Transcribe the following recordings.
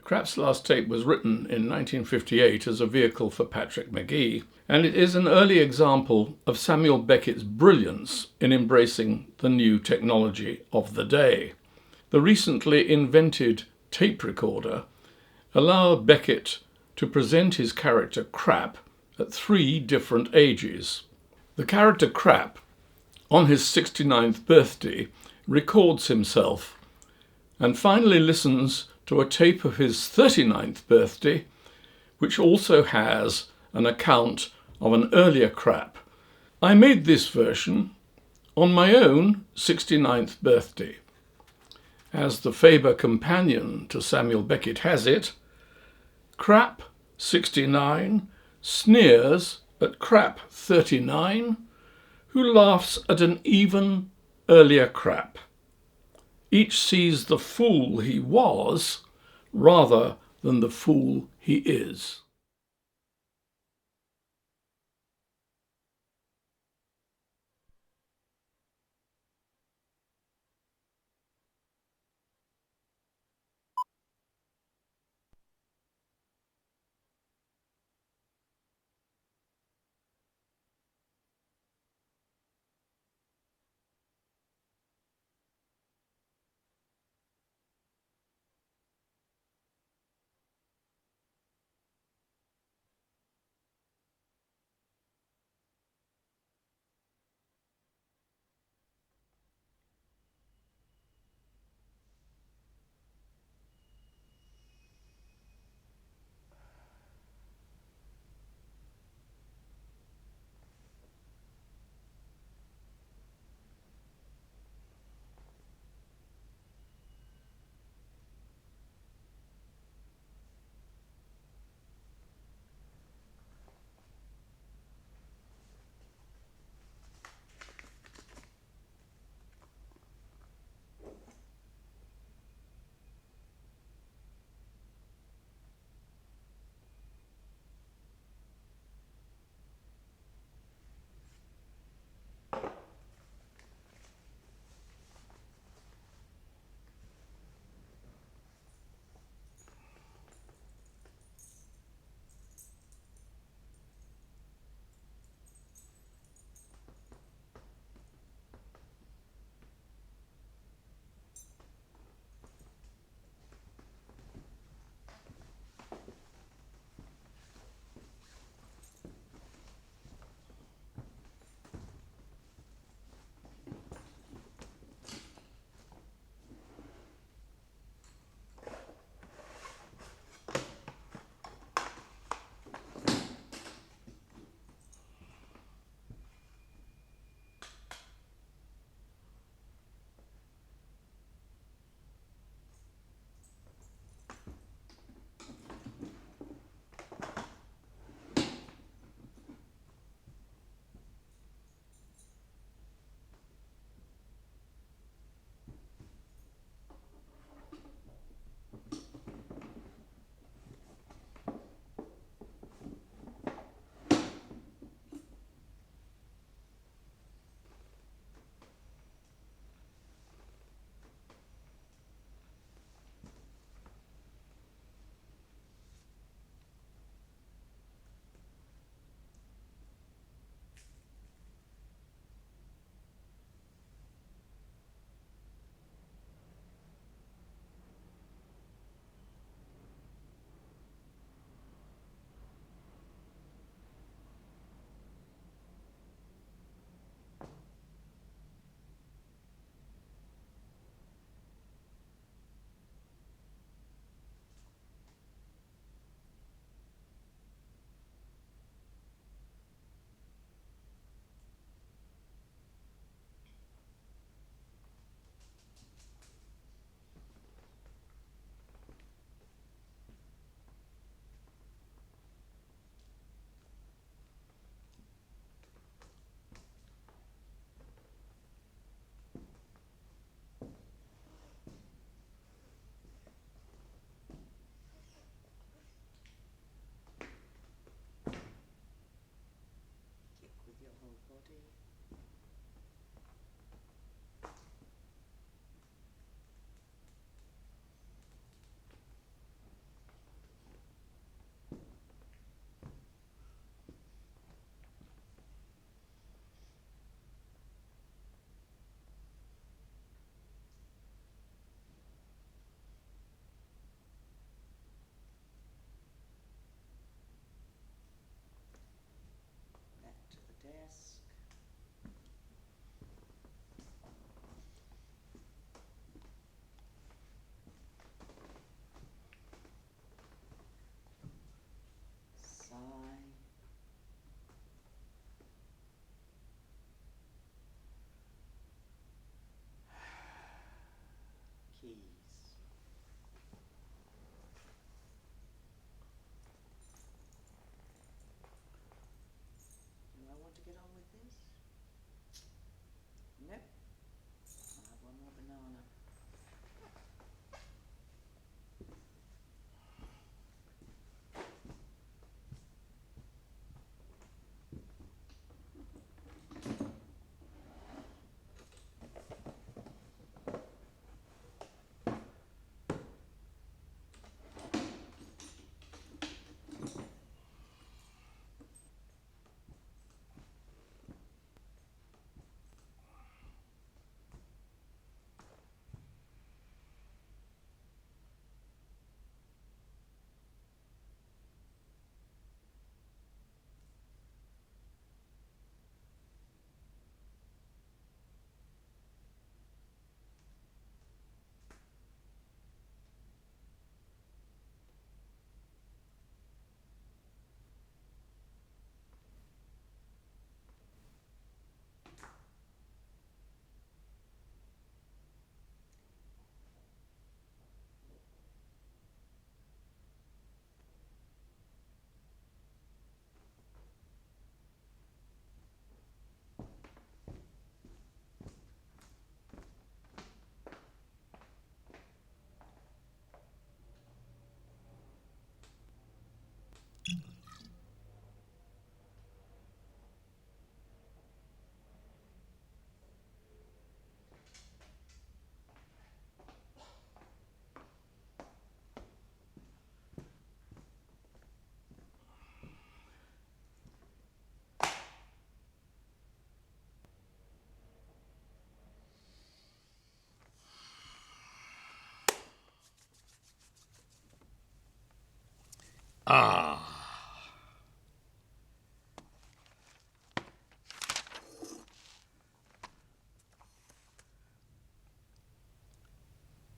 Krapp'S last tape was written in 1958 as a vehicle for Patrick McGee, and it is an early example of Samuel Beckett's brilliance in embracing the new technology of the day. The recently invented tape recorder allowed Beckett to present his character Krapp at 3 different ages. The character Krapp, on his 69th birthday, records himself and finally listens to a tape of his 39th birthday, which also has an account of an earlier Krapp. I made this version on my own 69th birthday. As the Faber companion to Samuel Beckett has it, Krapp, 69, sneers at Krapp, 39, who laughs at an even earlier Krapp. Each sees the fool he was rather than the fool he is.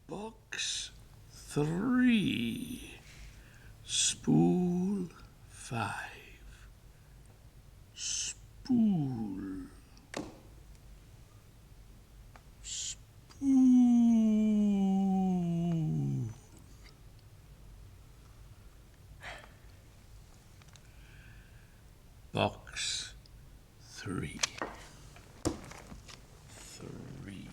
Box 3, spool 5, spool, spool. Box 3, 3.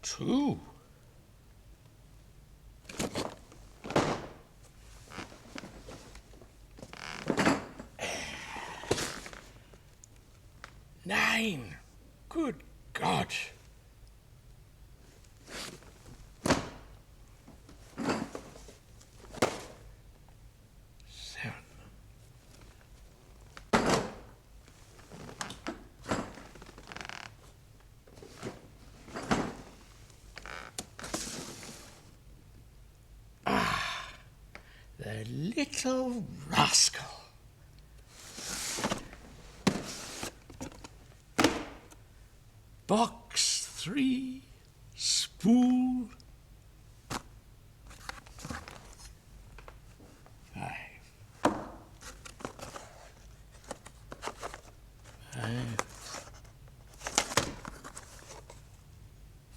Two. Nine. Good God. Seven. The little rascal. Box 3, spool 5.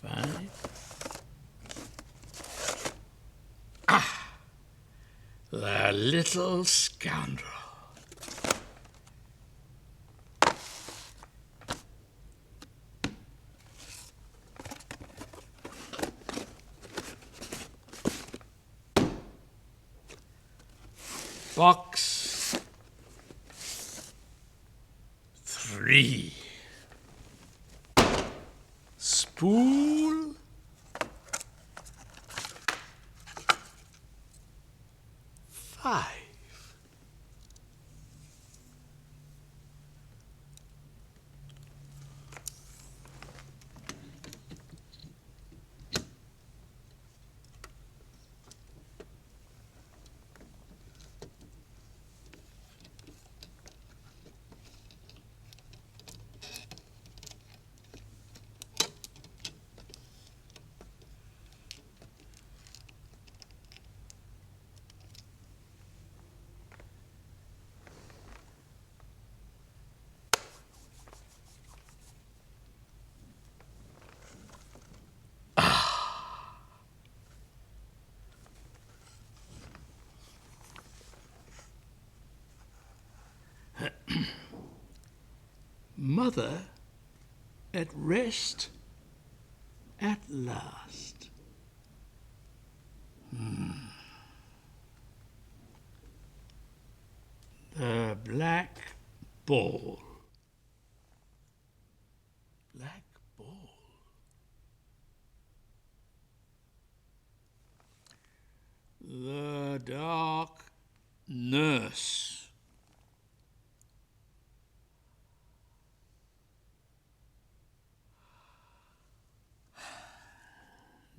5. The little scoundrel. Box 3, spool 5. Mother at rest at last. The black ball. Black ball. The dark nurse.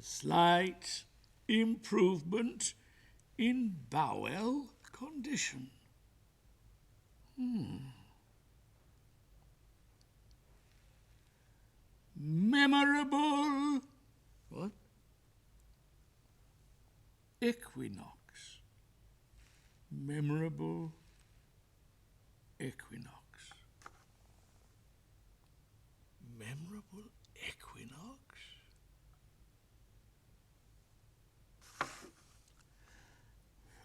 Slight improvement in bowel condition. Memorable what? Equinox. Memorable equinox. Memorable equinox?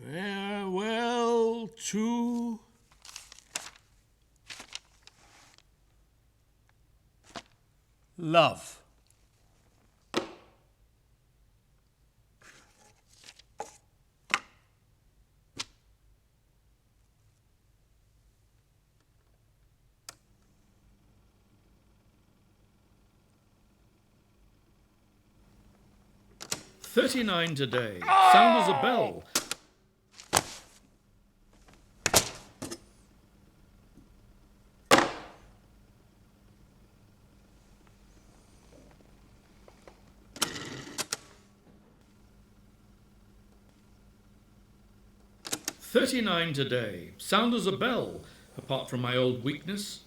Farewell to love. 39 today. Sound as a bell. "39 today. Sound as a bell, apart from my old weakness.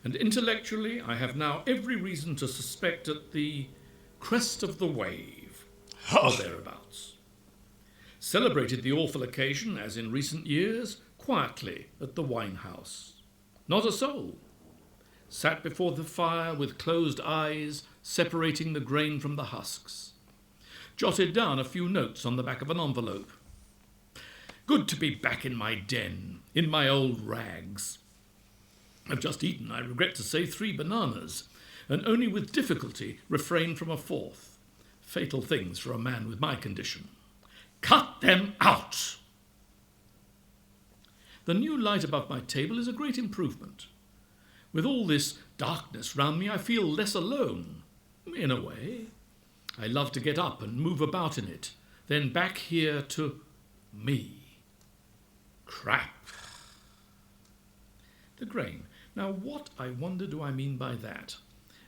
And intellectually, I have now every reason to suspect at the crest of the wave, or thereabouts. Celebrated the awful occasion, as in recent years, quietly at the wine house. Not a soul. Sat before the fire with closed eyes, separating the grain from the husks. Jotted down a few notes on the back of an envelope. Good to be back in my den, in my old rags. I've just eaten, I regret to say, 3 bananas, and only with difficulty refrained from a 4th. Fatal things for a man with my condition. Cut them out! The new light above my table is a great improvement. With all this darkness round me, I feel less alone, in a way. I love to get up and move about in it, then back here to me. Crap. The grain. Now, what, I wonder, do I mean by that?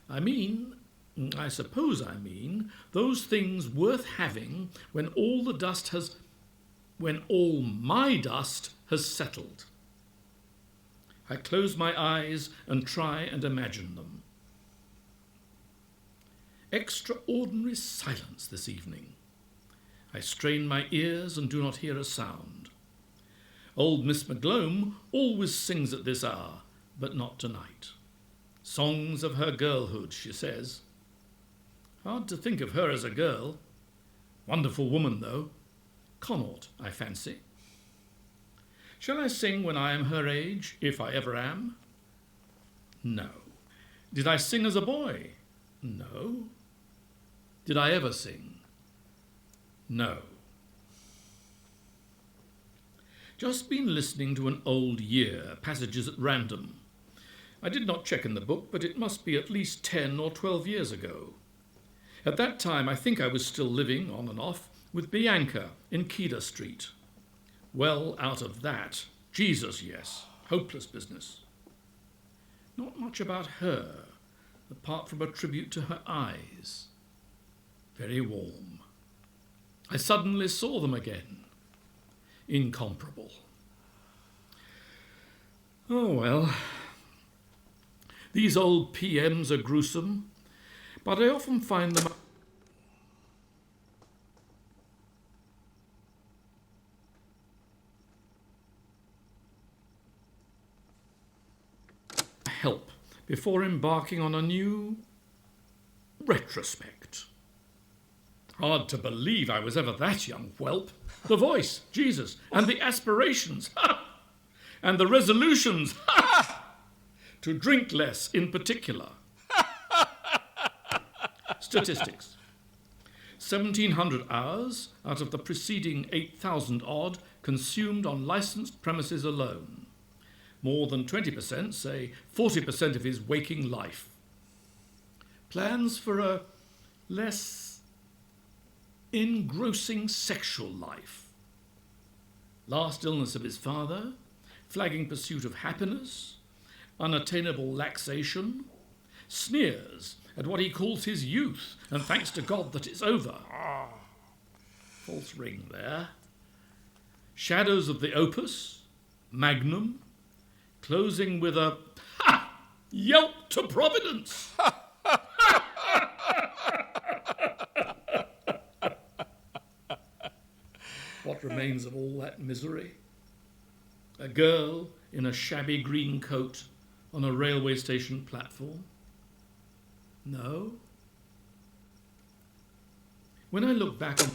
I suppose I mean, those things worth having when all my dust has settled. I close my eyes and try and imagine them. Extraordinary silence this evening. I strain my ears and do not hear a sound. Old Miss McGlone always sings at this hour, but not tonight. Songs of her girlhood, she says. Hard to think of her as a girl. Wonderful woman, though. Connaught, I fancy. Shall I sing when I am her age, if I ever am? No. Did I sing as a boy? No. Did I ever sing? No. Just been listening to an old year, passages at random. I did not check in the book, but it must be at least 10 or 12 years ago. At that time, I think I was still living, on and off, with Bianca in Keda Street. Well out of that. Jesus, yes. Hopeless business. Not much about her, apart from a tribute to her eyes. Very warm. I suddenly saw them again. Incomparable. Oh, well. These old PMs are gruesome, but I often find them help before embarking on a new retrospect. Hard to believe I was ever that young whelp. The voice, Jesus, and the aspirations, and the resolutions, to drink less in particular. Statistics. 1,700 hours out of the preceding 8,000 odd consumed on licensed premises alone. More than 20%, say 40% of his waking life. Plans for a less engrossing sexual life. Last illness of his father, flagging pursuit of happiness, unattainable laxation, sneers at what he calls his youth, and thanks to God that it's over. False ring there. Shadows of the opus, magnum, closing with a yelp to Providence. What remains of all that misery? A girl in a shabby green coat on a railway station platform? No. When I look back on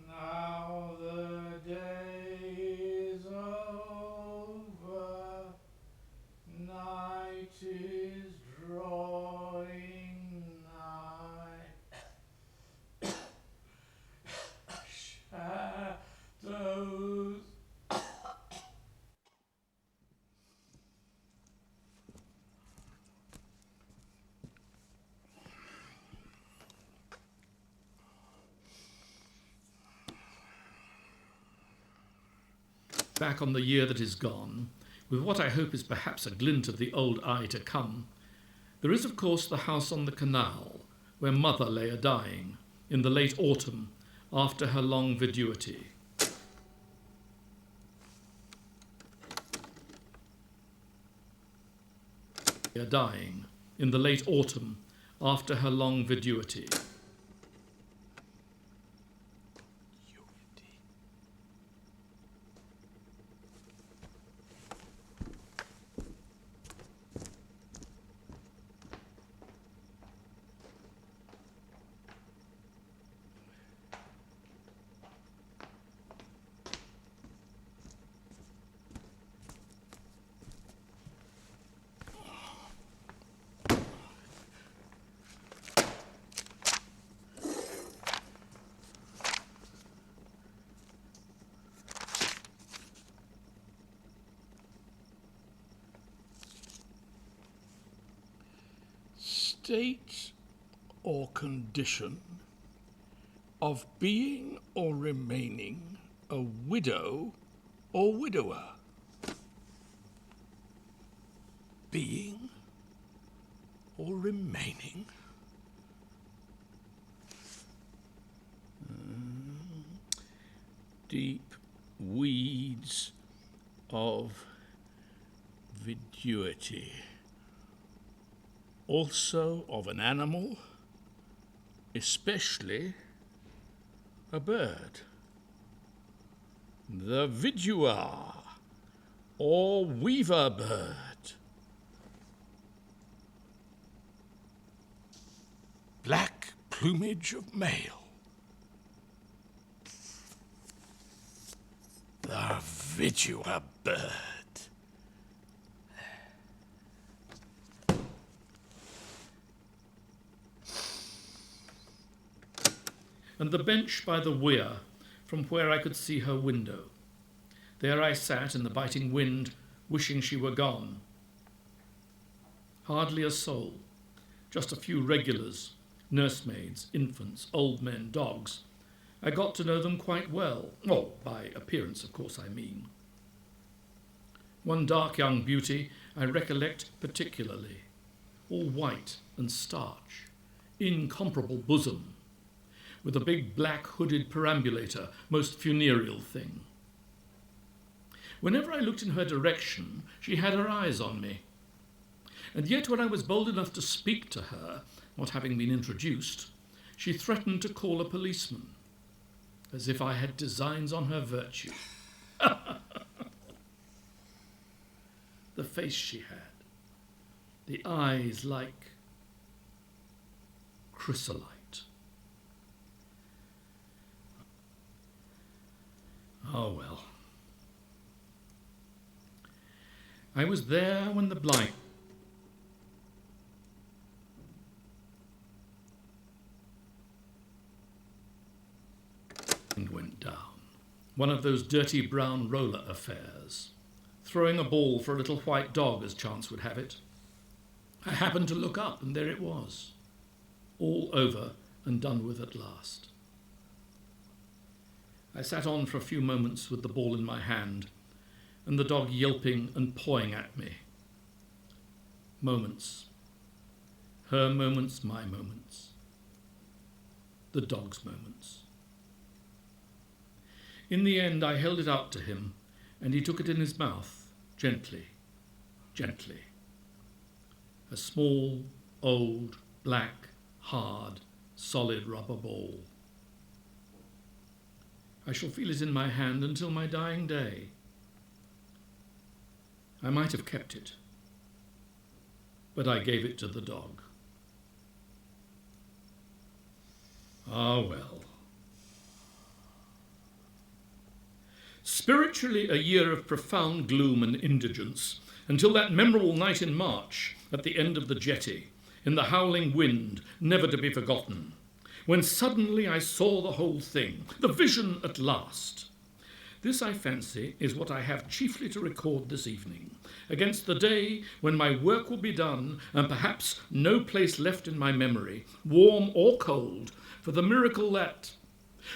now the day is over. Back on the year that is gone, with what I hope is perhaps a glint of the old eye to come, there is of course the house on the canal, where Mother lay a-dying, in the late autumn, after her long viduity. A-dying, in the late autumn, after her long viduity. State or condition of being or remaining a widow or widower. Being or remaining. Deep weeds of viduity. Also of an animal, especially a bird. The vidua, or weaver bird. Black plumage of male. The vidua bird. And the bench by the weir, from where I could see her window. There I sat in the biting wind, wishing she were gone. Hardly a soul, just a few regulars, nursemaids, infants, old men, dogs. I got to know them quite well. Oh, by appearance, of course, I mean. One dark young beauty I recollect particularly, all white and starch, incomparable bosom, with a big black hooded perambulator, most funereal thing. Whenever I looked in her direction, she had her eyes on me. And yet when I was bold enough to speak to her, not having been introduced, she threatened to call a policeman, as if I had designs on her virtue. The face she had, the eyes like chrysolite. Oh, well. I was there when the blind went down. One of those dirty brown roller affairs. Throwing a ball for a little white dog, as chance would have it. I happened to look up, and there it was. All over and done with at last. I sat on for a few moments with the ball in my hand, and the dog yelping and pawing at me. Moments. Her moments, my moments. The dog's moments. In the end, I held it out to him, and he took it in his mouth, gently, gently. A small, old, black, hard, solid rubber ball. I shall feel it in my hand until my dying day. I might have kept it, but I gave it to the dog. Ah, well. Spiritually, a year of profound gloom and indigence, until that memorable night in March, at the end of the jetty, in the howling wind, never to be forgotten, when suddenly I saw the whole thing, the vision at last. This, I fancy, is what I have chiefly to record this evening, against the day when my work will be done, and perhaps no place left in my memory, warm or cold, for the miracle that,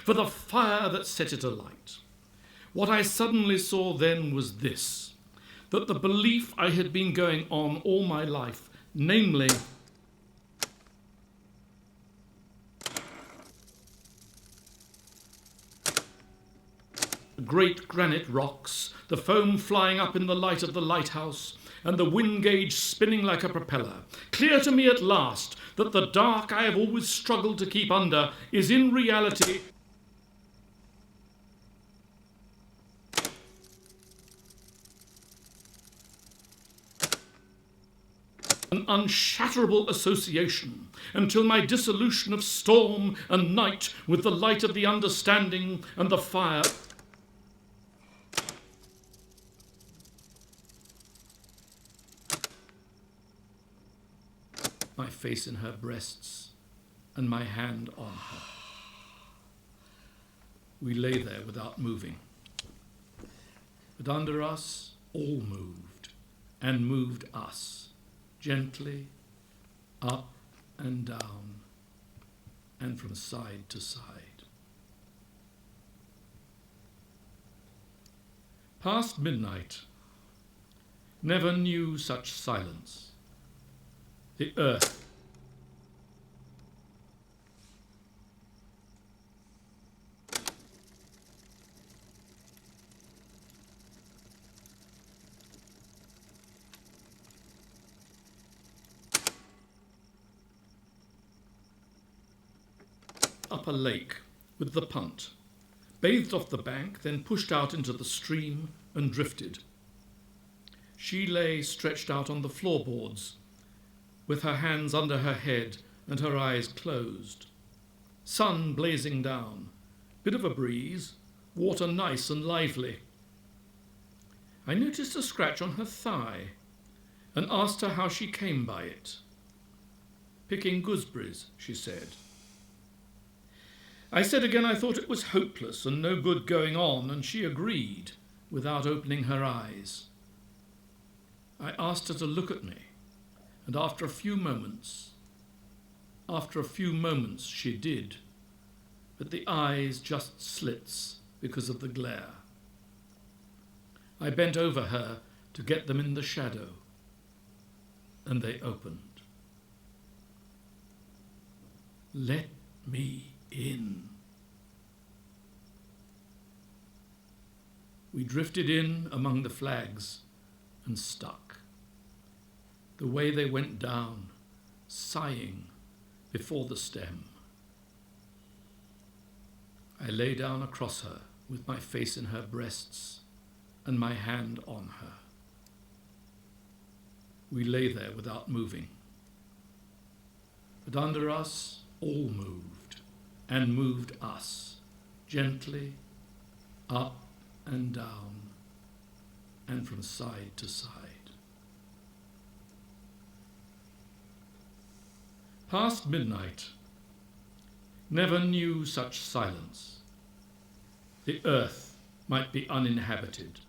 for the fire that set it alight. What I suddenly saw then was this, that the belief I had been going on all my life, namely, great granite rocks, the foam flying up in the light of the lighthouse, and the wind gauge spinning like a propeller, clear to me at last that the dark I have always struggled to keep under is in reality an unshatterable association, until my dissolution of storm and night with the light of the understanding and the fire. My face in her breasts and my hand on her. We lay there without moving. But under us all moved, and moved us, gently, up and down, and from side to side. Past midnight, never knew such silence. The earth up a lake with the punt, bathed off the bank, then pushed out into the stream and drifted. She lay stretched out on the floorboards, with her hands under her head and her eyes closed. Sun blazing down, bit of a breeze, water nice and lively. I noticed a scratch on her thigh and asked her how she came by it. Picking gooseberries, she said. I said again I thought it was hopeless and no good going on, and she agreed without opening her eyes. I asked her to look at me, and after a few moments she did, but the eyes just slits because of the glare. I bent over her to get them in the shadow, and they opened. Let me in. We drifted in among the flags and stuck. The way they went down, sighing before the stem. I lay down across her with my face in her breasts and my hand on her. We lay there without moving. But under us all moved, and moved us, gently, up and down, and from side to side. Past midnight, never knew such silence. The earth might be uninhabited.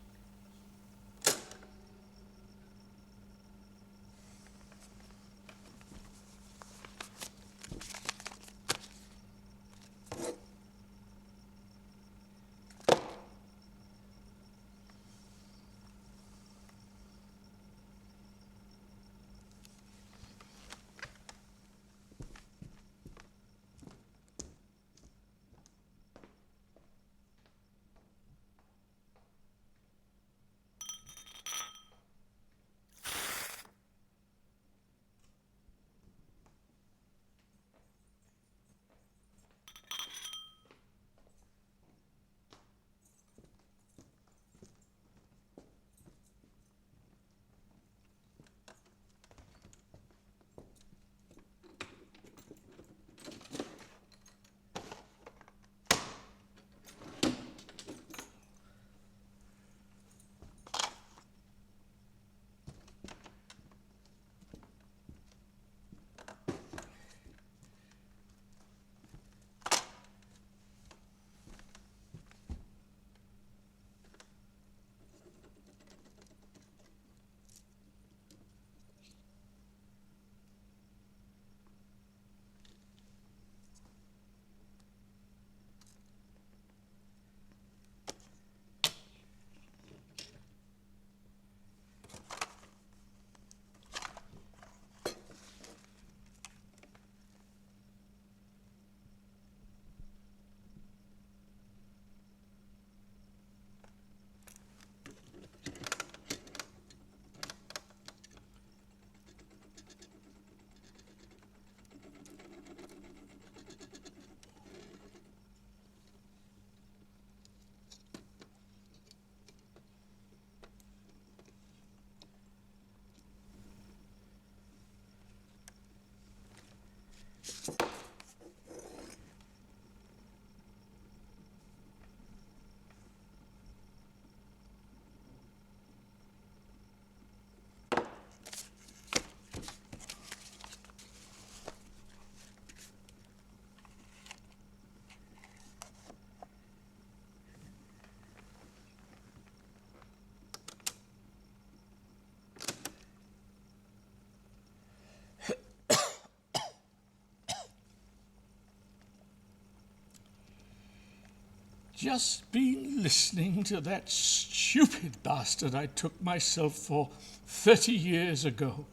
just been listening to that stupid bastard I took myself for 30 years ago.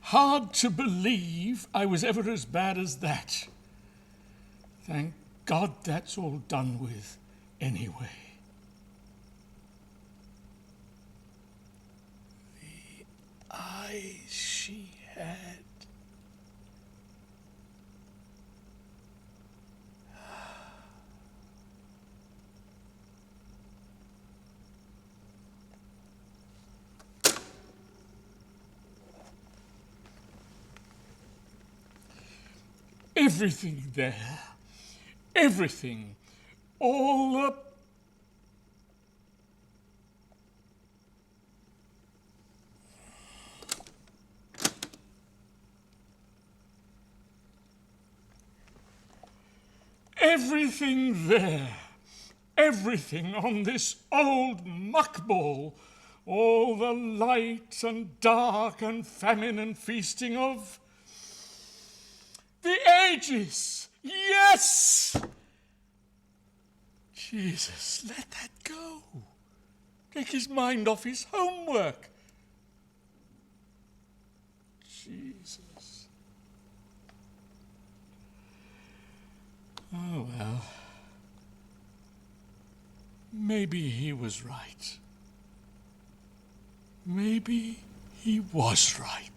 Hard to believe I was ever as bad as that. Thank God that's all done with anyway. The eyes she had. Everything there. Everything. All the... Everything there. Everything on this old muckball. All the light and dark and famine and feasting of the ages. Yes! Jesus, let that go. Take his mind off his homework. Jesus. Oh, well. Maybe he was right. Maybe he was right.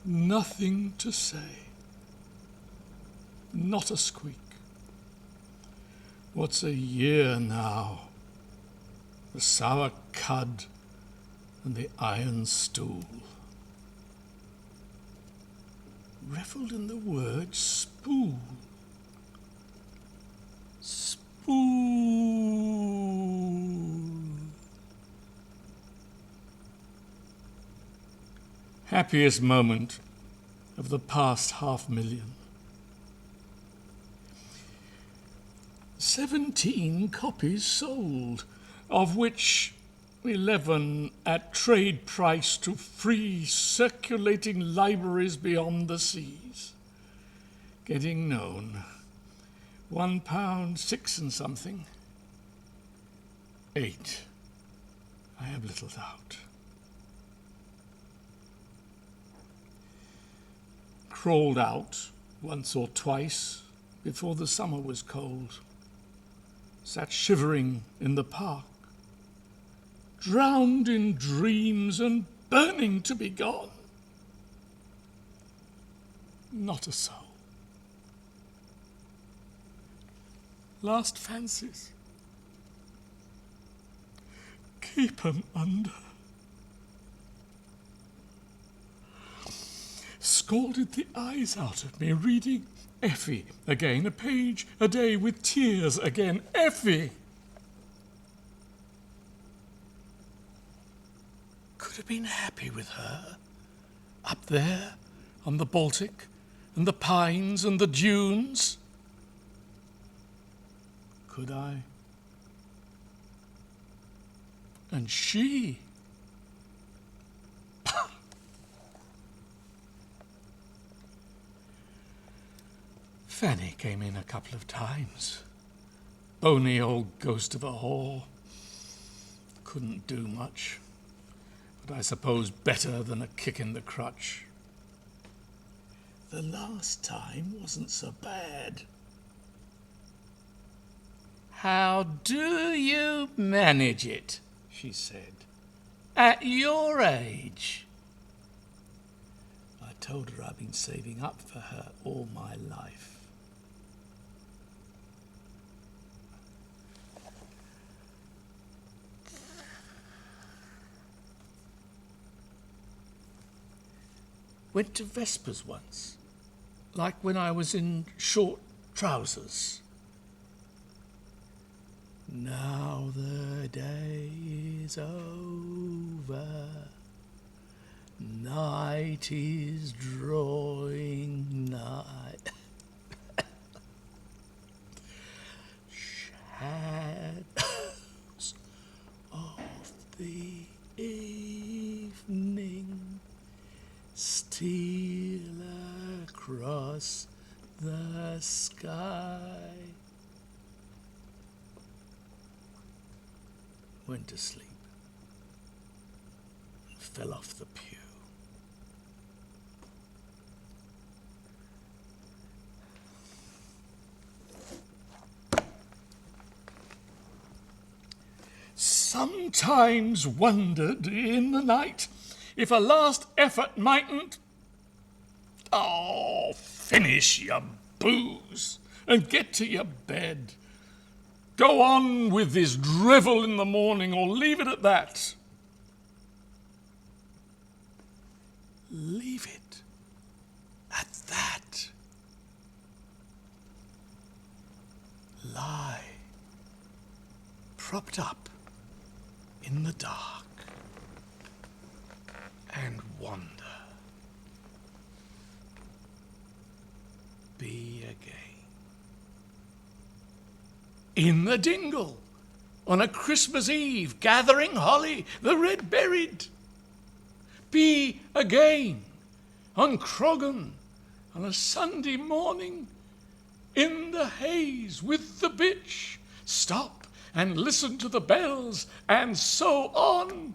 Nothing to say. Not a squeak. What's a year now? The sour cud and the iron stool. Revelled in the word spool. Spool. Happiest moment of the past 500,000. 17 copies sold, of which 11 at trade price to free circulating libraries beyond the seas. Getting known. £1.6 and something. 8. I have little doubt. Crawled out once or twice before the summer was cold. Sat shivering in the park. Drowned in dreams and burning to be gone. Not a soul. Last fancies. Keep 'em under. Scalded the eyes out of me reading Effie again, a page a day with tears again. Effie! Could have been happy with her. Up there on the Baltic and the pines and the dunes. Could I? And she... Fanny came in a couple of times. Bony old ghost of a whore. Couldn't do much, but I suppose better than a kick in the crutch. The last time wasn't so bad. How do you manage it, she said, at your age? I told her I'd been saving up for her all my life. Went to Vespers once, like when I was in short trousers. Now the day is over, night is drawing nigh. Shadows of the evening steal across the sky. Went to sleep and fell off the pew. Sometimes wondered in the night if a last effort mightn't, finish your booze and get to your bed. Go on with this drivel in the morning, or leave it at that. Leave it at that. Lie propped up in the dark and wonder. Be again. In the dingle, on a Christmas Eve, gathering holly, the red-berried. Be again, on Croggan, on a Sunday morning, in the haze with the bitch. Stop and listen to the bells, and so on.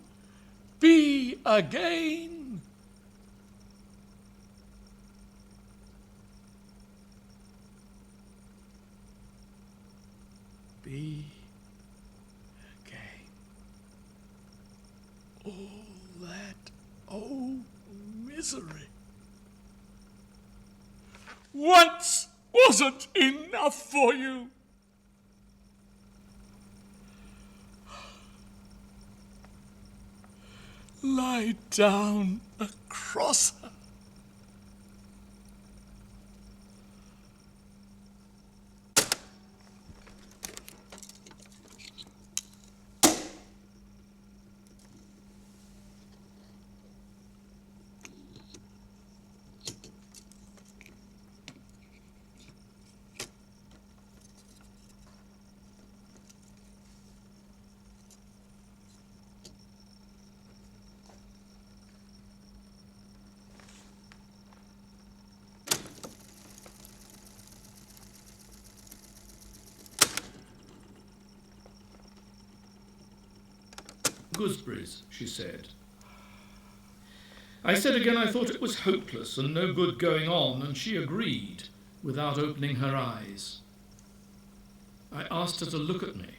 Be again. Be again. All that old misery once wasn't enough for you. Lie down across her. Gooseberries, she said. I said again I thought it was hopeless and no good going on, and she agreed, without opening her eyes. I asked her to look at me,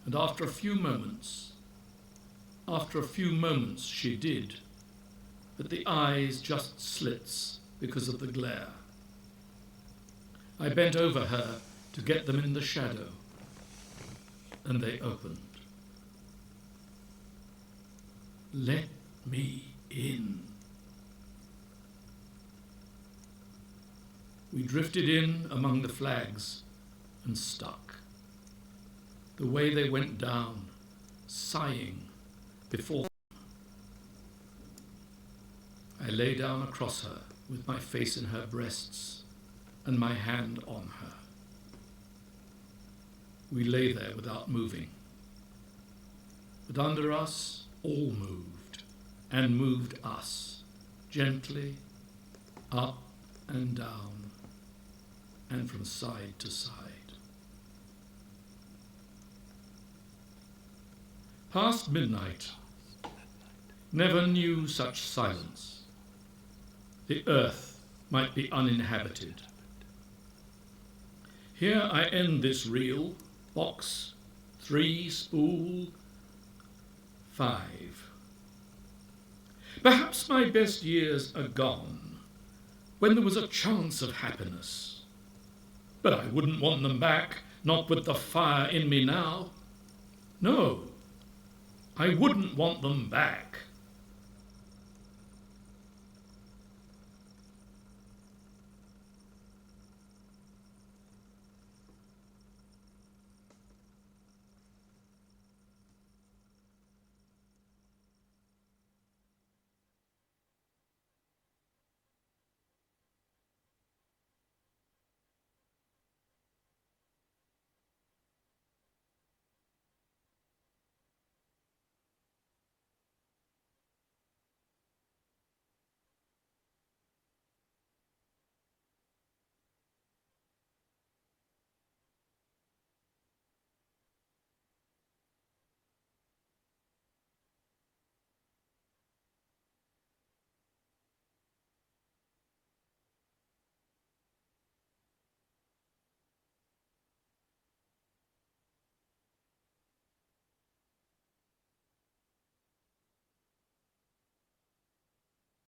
and after a few moments she did, but the eyes just slits because of the glare. I bent over her to get them in the shadow, and they opened. Let me in. We drifted in among the flags and stuck. The way they went down, sighing before them. I lay down across her with my face in her breasts and my hand on her. We lay there without moving. But under us, all moved, and moved us, gently, up and down, and from side to side. Past midnight, never knew such silence. The earth might be uninhabited. Here I end this reel, box 3, spool 5. Perhaps my best years are gone, when there was a chance of happiness. But I wouldn't want them back, not with the fire in me now. No, I wouldn't want them back.